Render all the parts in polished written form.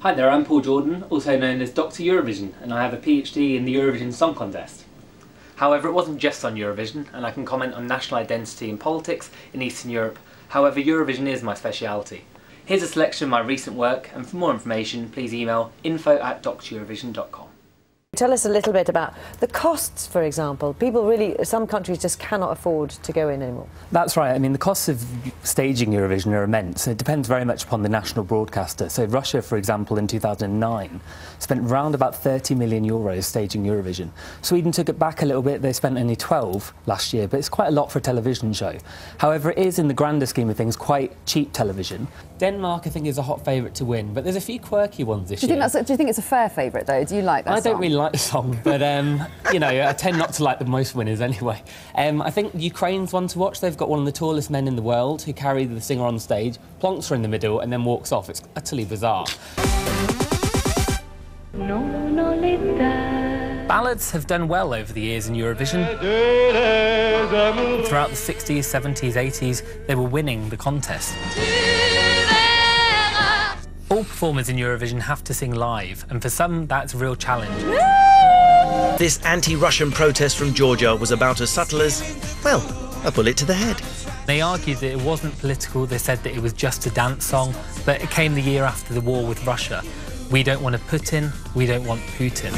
Hi there, I'm Paul Jordan, also known as Dr Eurovision, and I have a PhD in the Eurovision Song Contest. However, it wasn't just on Eurovision, and I can comment on national identity and politics in Eastern Europe. However, Eurovision is my speciality. Here's a selection of my recent work, and for more information, please email info@dreurovision.com. Tell us a little bit about the costs, for example. Some countries just cannot afford to go in anymore. That's right. I mean, the costs of staging Eurovision are immense. It depends very much upon the national broadcaster. So Russia, for example, in 2009, spent around about 30 million euros staging Eurovision. Sweden took it back a little bit. They spent only 12 last year, but it's quite a lot for a television show. However, it is, in the grander scheme of things, quite cheap television. Denmark, I think, is a hot favourite to win, but there's a few quirky ones this year. Do you think it's a fair favourite, though? Do you like that song? I don't really like the song, but, you know, I tend not to like the most winners anyway. I think Ukraine's one to watch. They've got one of the tallest men in the world who carry the singer on stage, plonks her in the middle and then walks off. It's utterly bizarre. Ballads have done well over the years in Eurovision. Throughout the 60s, 70s, 80s, they were winning the contest. All performers in Eurovision have to sing live, and for some, that's a real challenge. This anti-Russian protest from Georgia was about as subtle as, well, a bullet to the head. They argued that it wasn't political. They said that it was just a dance song, but it came the year after the war with Russia. We don't want a Putin, we don't want Putin.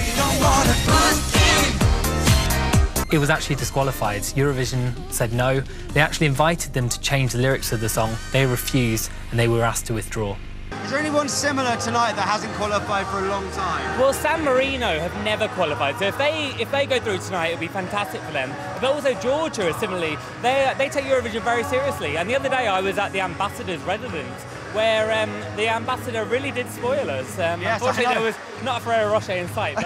It was actually disqualified. Eurovision said no. They actually invited them to change the lyrics of the song. They refused, and they were asked to withdraw. Is there anyone similar tonight that hasn't qualified for a long time? Well, San Marino have never qualified, so if they go through tonight, it'll be fantastic for them. But also Georgia, similarly, they take Eurovision very seriously. And the other day I was at the ambassador's residence, where the ambassador really did spoil us. Yes, unfortunately, there was not a Ferrero Rocher in sight.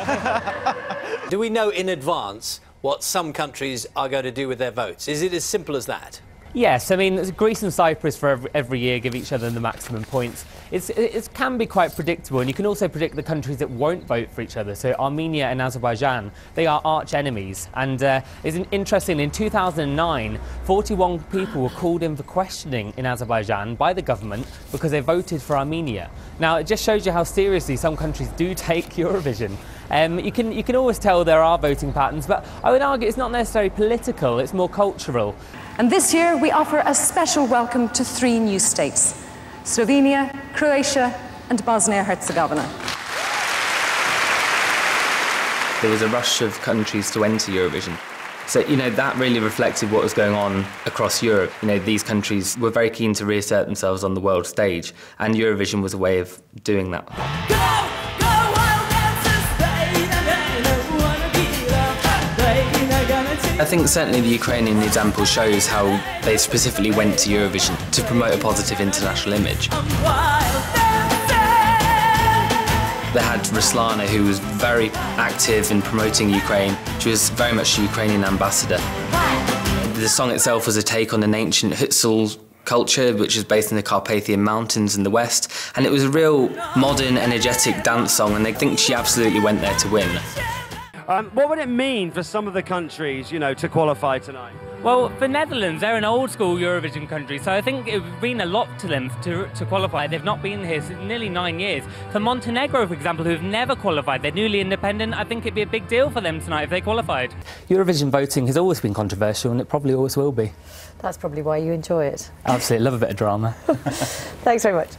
Do we know in advance what some countries are going to do with their votes? Is it as simple as that? Yes, I mean, Greece and Cyprus for every year give each other the maximum points. It can be quite predictable, and you can also predict the countries that won't vote for each other. So Armenia and Azerbaijan, they are arch enemies. And it's interesting, in 2009, 41 people were called in for questioning in Azerbaijan by the government because they voted for Armenia. Now, it just shows you how seriously some countries do take Eurovision. You can always tell there are voting patterns, but I would argue it's not necessarily political, it's more cultural. And this year we offer a special welcome to 3 new states: Slovenia, Croatia and Bosnia-Herzegovina. There was a rush of countries to enter Eurovision. So, you know, that really reflected what was going on across Europe. You know, these countries were very keen to reassert themselves on the world stage, and Eurovision was a way of doing that. I think certainly the Ukrainian example shows how they specifically went to Eurovision to promote a positive international image. They had Ruslana, who was very active in promoting Ukraine. She was very much a Ukrainian ambassador. The song itself was a take on an ancient Hutzul culture, which is based in the Carpathian Mountains in the west, and it was a real modern, energetic dance song, and I think she absolutely went there to win. What would it mean for some of the countries, you know, to qualify tonight? Well, for Netherlands, they're an old-school Eurovision country, so I think it would mean a lot to them to qualify. They've not been here since nearly 9 years. For Montenegro, for example, who've never qualified, they're newly independent, I think it'd be a big deal for them tonight if they qualified. Eurovision voting has always been controversial, and it probably always will be. That's probably why you enjoy it. Absolutely, love a bit of drama. Thanks very much.